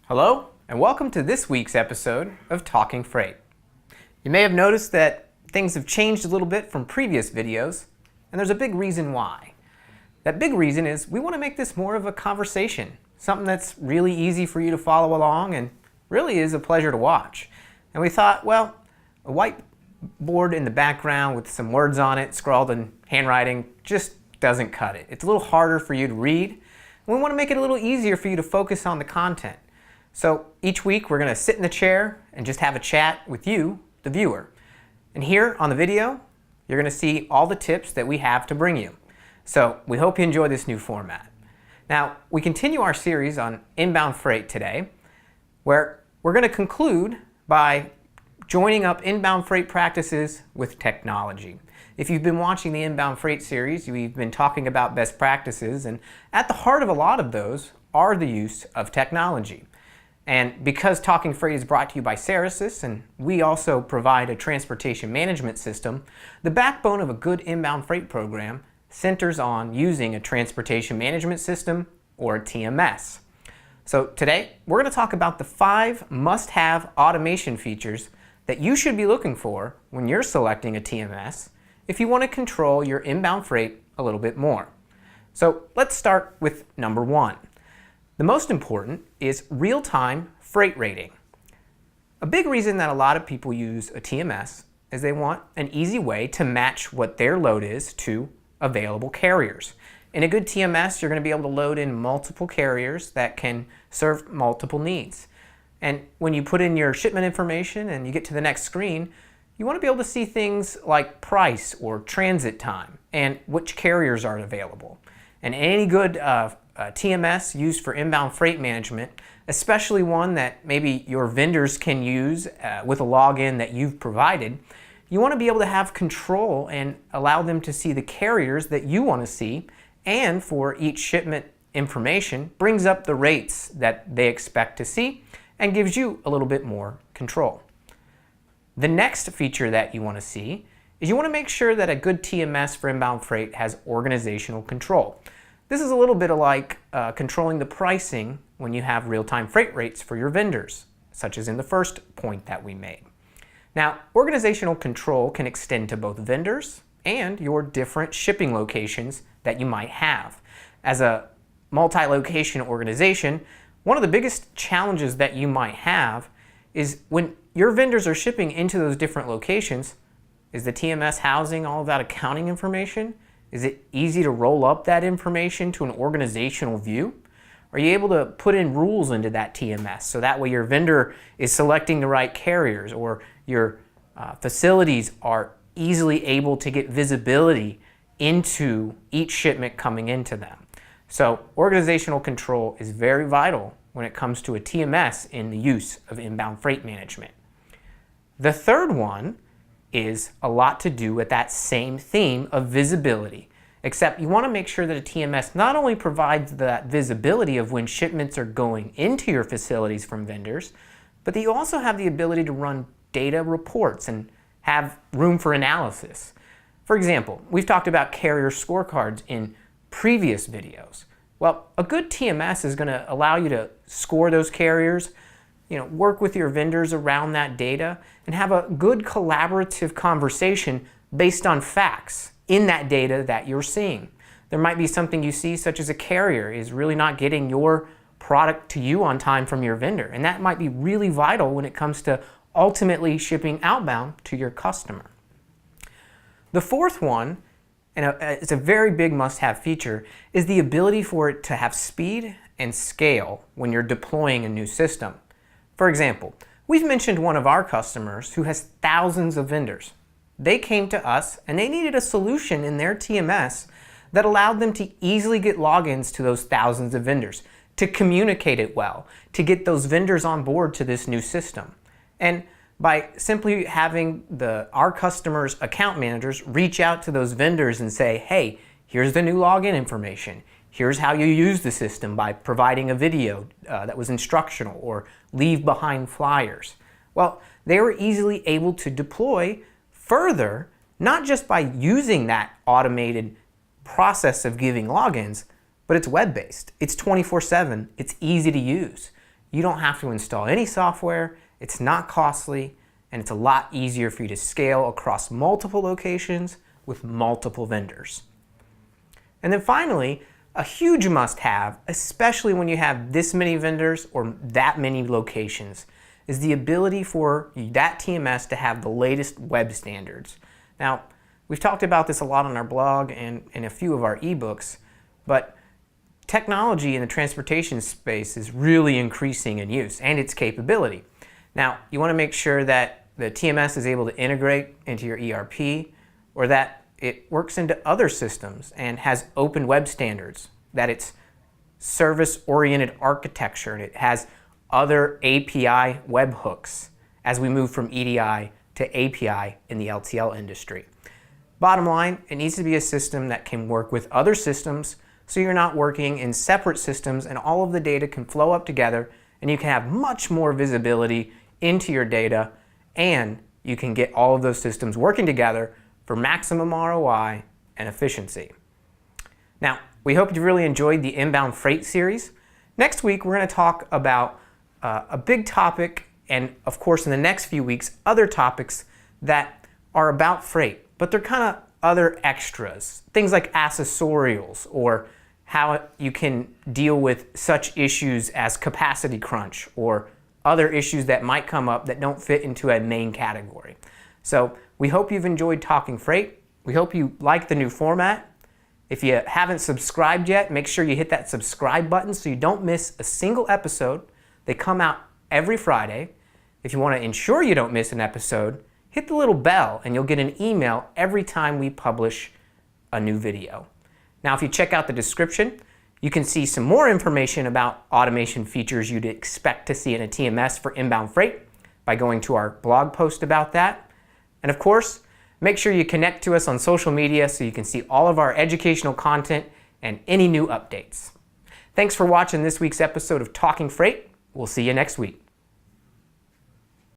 Hello, and welcome to this week's episode of Talking Freight. You may have noticed that things have changed a little bit from previous videos, and there's a big reason why. That big reason is we want to make this more of a conversation, something that's really easy for you to follow along and really is a pleasure to watch. And we thought, well, a whiteboard in the background with some words on it, scrawled in handwriting, just doesn't cut it. It's a little harder for you to read, and we want to make it a little easier for you to focus on the content. So each week we're going to sit in the chair and just have a chat with you, the viewer. And here on the video, you're going to see all the tips that we have to bring you. So we hope you enjoy this new format. Now, we continue our series on inbound freight today, where we're going to conclude by joining up inbound freight practices with technology. If you've been watching the inbound freight series, we've been talking about best practices, and at the heart of a lot of those are the use of technology. And because Talking Freight is brought to you by Cerasis, and we also provide a transportation management system, the backbone of a good inbound freight program centers on using a transportation management system, or a TMS. So today, we're going to talk about the 5 must-have automation features that you should be looking for when you're selecting a TMS if you want to control your inbound freight a little bit more. So let's start with number 1. The most important is real-time freight rating. A big reason that a lot of people use a TMS is they want an easy way to match what their load is to available carriers. In a good TMS, you're going to be able to load in multiple carriers that can serve multiple needs. And when you put in your shipment information and you get to the next screen, you want to be able to see things like price or transit time and which carriers are available. And any good TMS used for inbound freight management, especially one that maybe your vendors can use with a login that you've provided, you want to be able to have control and allow them to see the carriers that you want to see, and for each shipment information brings up the rates that they expect to see and gives you a little bit more control. The next feature that you want to see is you want to make sure that a good TMS for inbound freight has organizational control. This is a little bit like controlling the pricing when you have real-time freight rates for your vendors, such as in the first point that we made. Now, organizational control can extend to both vendors and your different shipping locations that you might have. As a multi-location organization, one of the biggest challenges that you might have is when your vendors are shipping into those different locations, is the TMS housing all of that accounting information? Is it easy to roll up that information to an organizational view? Are you able to put in rules into that TMS so that way your vendor is selecting the right carriers, or your facilities are easily able to get visibility into each shipment coming into them? So organizational control is very vital when it comes to a TMS in the use of inbound freight management. The third one is a lot to do with that same theme of visibility, except you want to make sure that a TMS not only provides that visibility of when shipments are going into your facilities from vendors, but that you also have the ability to run data reports and have room for analysis. For example, we've talked about carrier scorecards in previous videos. Well, a good TMS is going to allow you to score those carriers, work with your vendors around that data, and have a good collaborative conversation based on facts in that data that you're seeing. There might be something you see, such as a carrier is really not getting your product to you on time from your vendor, and that might be really vital when it comes to ultimately shipping outbound to your customer. The fourth one, and it's a very big must-have feature, is the ability for it to have speed and scale when you're deploying a new system. For example, we've mentioned one of our customers who has thousands of vendors. They came to us and they needed a solution in their TMS that allowed them to easily get logins to those thousands of vendors, to communicate it well, to get those vendors on board to this new system. And by simply having our customers' account managers reach out to those vendors and say, hey, here's the new login information. Here's how you use the system by providing a video that was instructional, or leave behind flyers. Well, they were easily able to deploy further, not just by using that automated process of giving logins, but it's web-based. It's 24/7. It's easy to use. You don't have to install any software, it's not costly, and it's a lot easier for you to scale across multiple locations with multiple vendors. And then finally, a huge must-have, especially when you have this many vendors or that many locations, is the ability for that TMS to have the latest web standards. Now, we've talked about this a lot on our blog and in a few of our ebooks, but technology in the transportation space is really increasing in use and its capability. Now, you want to make sure that the TMS is able to integrate into your ERP, or that it works into other systems and has open web standards, that it's service-oriented architecture, and it has other API webhooks as we move from EDI to API in the LTL industry. Bottom line, it needs to be a system that can work with other systems, so you're not working in separate systems and all of the data can flow up together and you can have much more visibility into your data, and you can get all of those systems working together for maximum ROI and efficiency. Now, we hope you really enjoyed the Inbound Freight series. Next week, we're going to talk about a big topic, and of course in the next few weeks, other topics that are about freight, but they're kind of other extras. Things like accessorials, or how you can deal with such issues as capacity crunch, or other issues that might come up that don't fit into a main category. So we hope you've enjoyed Talking Freight. We hope you like the new format. If you haven't subscribed yet, make sure you hit that subscribe button so you don't miss a single episode. They come out every Friday. If you want to ensure you don't miss an episode, hit the little bell and you'll get an email every time we publish a new video. Now, if you check out the description, you can see some more information about automation features you'd expect to see in a TMS for inbound freight by going to our blog post about that. And of course, make sure you connect to us on social media so you can see all of our educational content and any new updates. Thanks for watching this week's episode of Talking Freight. We'll see you next week.